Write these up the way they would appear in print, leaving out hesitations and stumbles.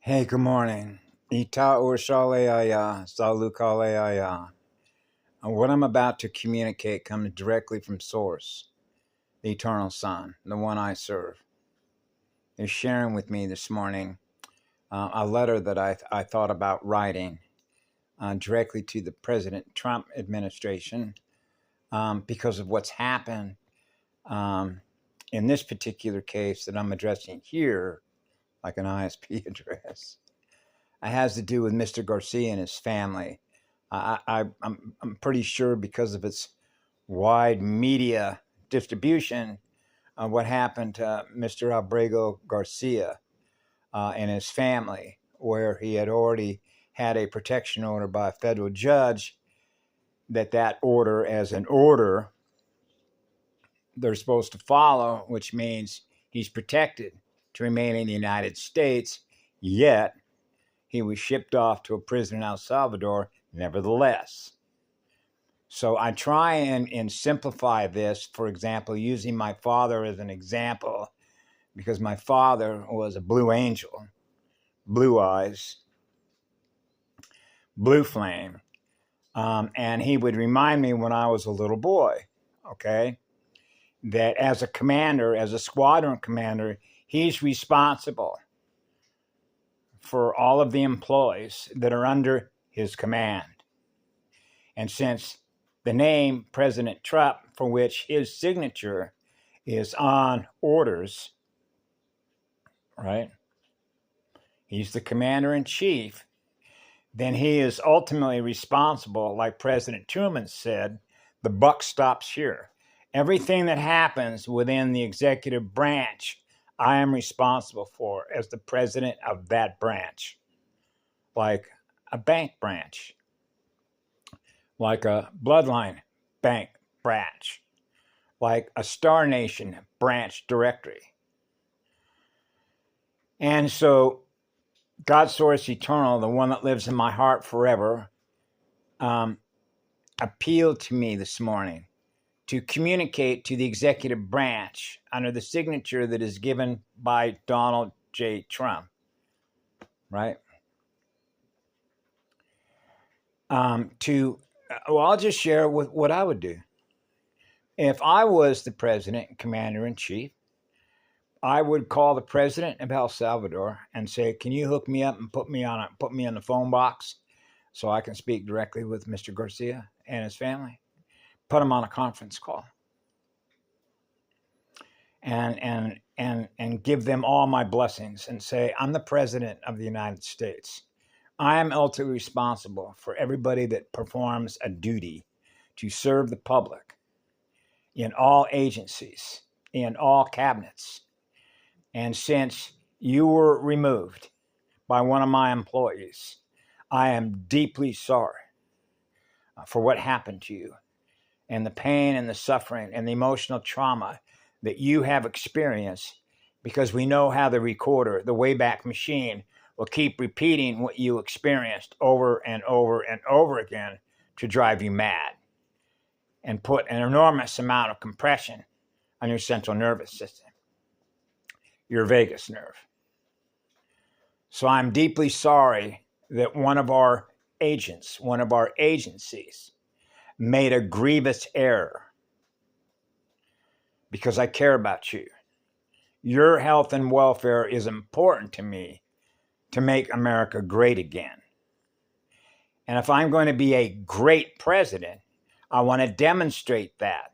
Hey, good morning. Ita Urshaleaya, Salukaleaya. What I'm about to communicate comes directly from Source, the Eternal Son, the one I serve. Is sharing with me this morning a letter that I thought about writing directly to the President Trump administration because of what's happened um, in this particular case that I'm addressing here, like an ISP address. It has to do with Mr. Garcia and his family. I'm pretty sure because of its wide media distribution, what happened to Mr. Abrego Garcia and his family, where he had already had a protection order by a federal judge, that order as an order they're supposed to follow, which means he's protected to remain in the United States, yet he was shipped off to a prison in El Salvador nevertheless. So I try and simplify this, for example, using my father as an example, because my father was a blue angel, blue eyes, blue flame. And he would remind me when I was a little boy, okay, that as a commander, as a squadron commander, he's responsible for all of the employees that are under his command. And since the name President Trump, for which his signature is on orders, right? He's the commander in chief. Then he is ultimately responsible, like President Truman said, the buck stops here. Everything that happens within the executive branch, I am responsible for as the president of that branch, like a bank branch, like a bloodline bank branch, like a Star Nation branch directory. And so God Source Eternal, the one that lives in my heart forever, appealed to me this morning to communicate to the executive branch under the signature that is given by Donald J. Trump, right? I'll just share with what I would do. If I was the president and commander in chief, I would call the president of El Salvador and say, "Can you hook me up and put me in the phone box so I can speak directly with Mr. Garcia and his family?" Put him on a conference call and give them all my blessings and say, "I'm the president of the United States. I am ultimately responsible for everybody that performs a duty to serve the public in all agencies, in all cabinets. And since you were removed by one of my employees, I am deeply sorry for what happened to you and the pain and the suffering and the emotional trauma that you have experienced, because we know how the recorder, the Wayback Machine, will keep repeating what you experienced over and over and over again to drive you mad and put an enormous amount of compression on your central nervous system, your vagus nerve. So I'm deeply sorry that one of our agents, one of our agencies, made a grievous error, because I care about you. Your health and welfare is important to me to make America great again. And if I'm going to be a great president, I want to demonstrate that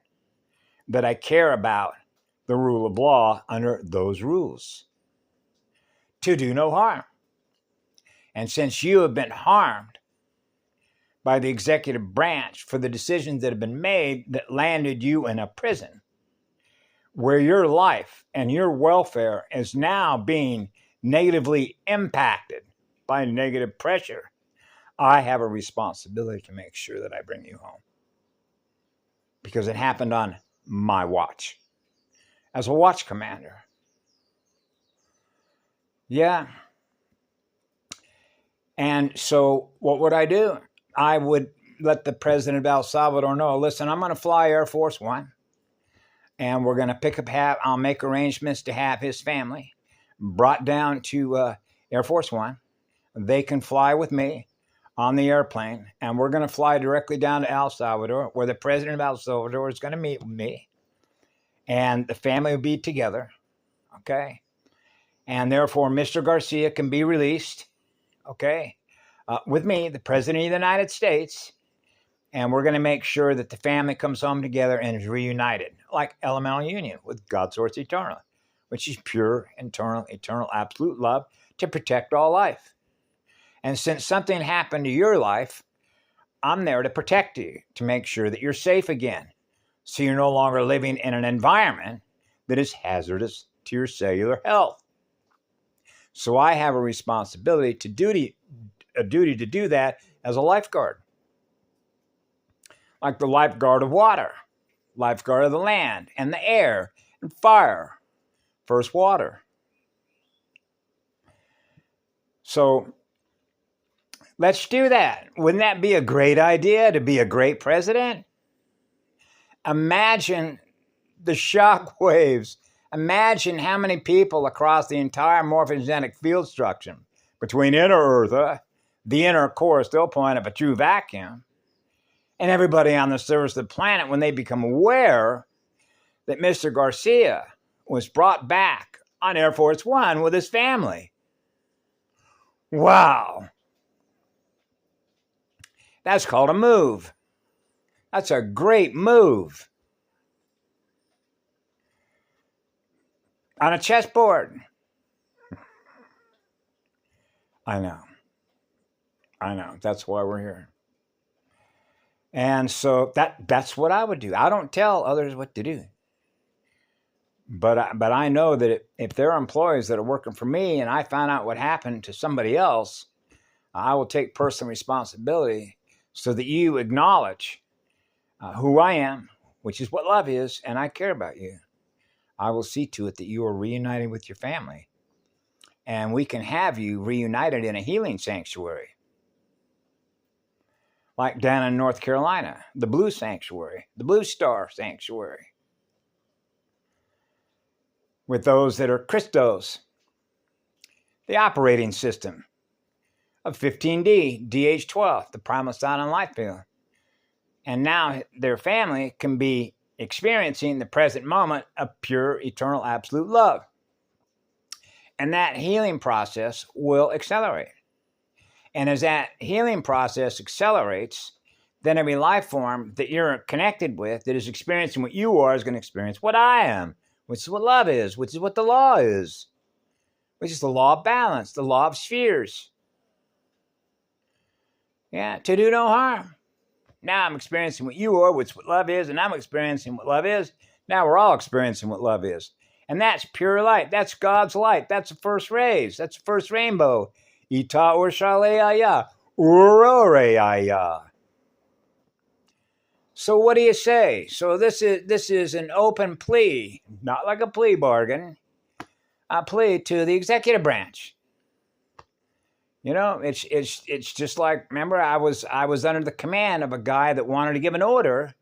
I care about the rule of law under those rules, to do no harm. And since you have been harmed by the executive branch for the decisions that have been made that landed you in a prison, where your life and your welfare is now being negatively impacted by negative pressure, I have a responsibility to make sure that I bring you home. Because it happened on my watch, as a watch commander. Yeah. And so what would I do? I would let the president of El Salvador know, listen, I'm going to fly Air Force One, and we're going to I'll make arrangements to have his family brought down to Air Force One. They can fly with me on the airplane, and we're going to fly directly down to El Salvador, where the president of El Salvador is going to meet with me, and the family will be together, okay? And therefore, Mr. Garcia can be released, okay, with me, the president of the United States, and we're going to make sure that the family comes home together and is reunited, like elemental union with God Source Eternal, which is pure, eternal, absolute love to protect all life. And since something happened to your life, I'm there to protect you, to make sure that you're safe again. So you're no longer living in an environment that is hazardous to your cellular health. So I have a responsibility a duty to do that as a lifeguard. Like the lifeguard of water, lifeguard of the land and the air and fire, first water. So let's do that. Wouldn't that be a great idea to be a great president? Imagine the shock waves. Imagine how many people across the entire morphogenetic field structure between inner Earth, the inner core still point of a true vacuum, and everybody on the surface of the planet when they become aware that Mr. Garcia was brought back on Air Force One with his family. Wow. That's called a move. That's a great move. On a chessboard. I know. That's why we're here. And so that's what I would do. I don't tell others what to do. But I know that if there are employees that are working for me and I find out what happened to somebody else, I will take personal responsibility so that you acknowledge who I am, which is what love is, and I care about you. I will see to it that you are reunited with your family. And we can have you reunited in a healing sanctuary. Like down in North Carolina, the Blue Sanctuary, the Blue Star Sanctuary. With those that are Christos, the operating system of 15D, DH12, the primal sound and life field. And now their family can be experiencing the present moment of pure, eternal, absolute love. And that healing process will accelerate. And as that healing process accelerates, then every life form that you're connected with that is experiencing what you are is going to experience what I am, which is what love is, which is what the law is, which is the law of balance, the law of spheres. Yeah, to do no harm. Now I'm experiencing what you are, which is what love is, and I'm experiencing what love is. Now we're all experiencing what love is. And that's pure light. That's God's light. That's the first rays. That's the first rainbow. Ita Urshaleaya, Uroreaya. So what do you say? So this is an open plea, not like a plea bargain, a plea to the executive branch. You know, it's just like, remember, I was under the command of a guy that wanted to give an order,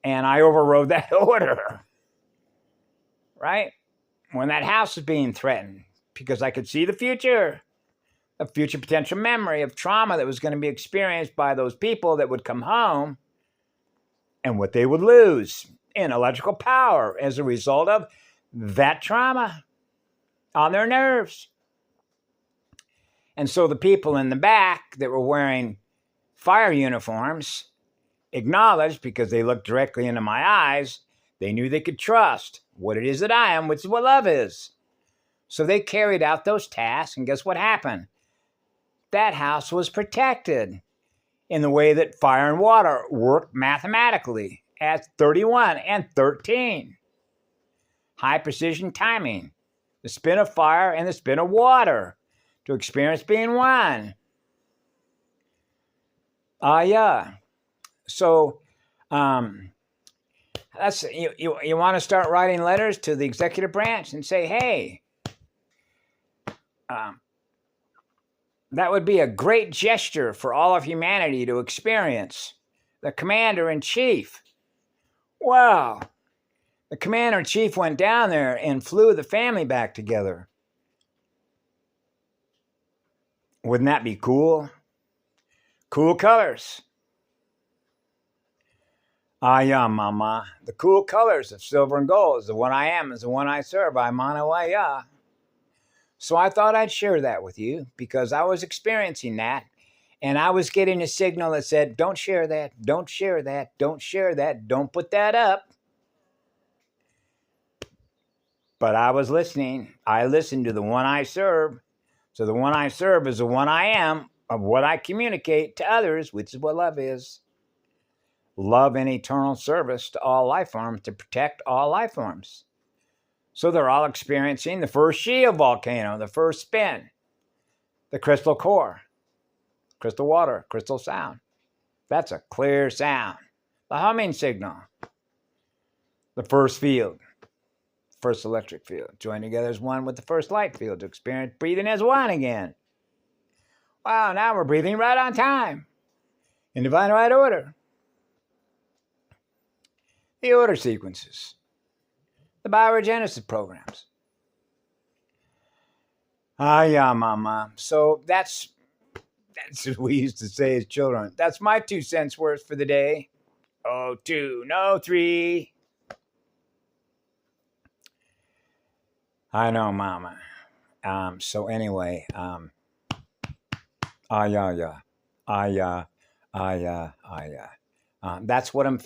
and I overrode that order. Right? When that house was being threatened, because I could see the future. A future potential memory of trauma that was going to be experienced by those people that would come home and what they would lose in electrical power as a result of that trauma on their nerves. And so the people in the back that were wearing fire uniforms acknowledged, because they looked directly into my eyes, they knew they could trust what it is that I am, which is what love is. So they carried out those tasks, and guess what happened? That house was protected in the way that fire and water work mathematically at 31 and 13. High precision timing, the spin of fire and the spin of water to experience being one. Yeah. So that's you want to start writing letters to the executive branch and say, hey, that would be a great gesture for all of humanity to experience. The commander-in-chief. Wow. The commander-in-chief went down there and flew the family back together. Wouldn't that be cool? Cool colors. Ah, yeah, mama. The cool colors of silver and gold is the one I am, is the one I serve. I'm on a way, yeah. So I thought I'd share that with you because I was experiencing that. And I was getting a signal that said, don't share that, don't share that, don't share that, don't put that up. But I was listening. I listened to the one I serve. So the one I serve is the one I am, of what I communicate to others, which is what love is. Love and eternal service to all life forms, to protect all life forms. So they're all experiencing the first Shia volcano, the first spin, the crystal core, crystal water, crystal sound. That's a clear sound. The humming signal, the first field, first electric field, join together as one with the first light field to experience breathing as one again. Wow, now we're breathing right on time, in divine right order. The order sequences, the bioregenesis programs. Ah, yeah, mama. So that's what we used to say as children. That's my 2 cents worth for the day. Oh, 2, no 3. I know, mama. So anyway, yeah. Yeah. Yeah. That's what I'm feeling.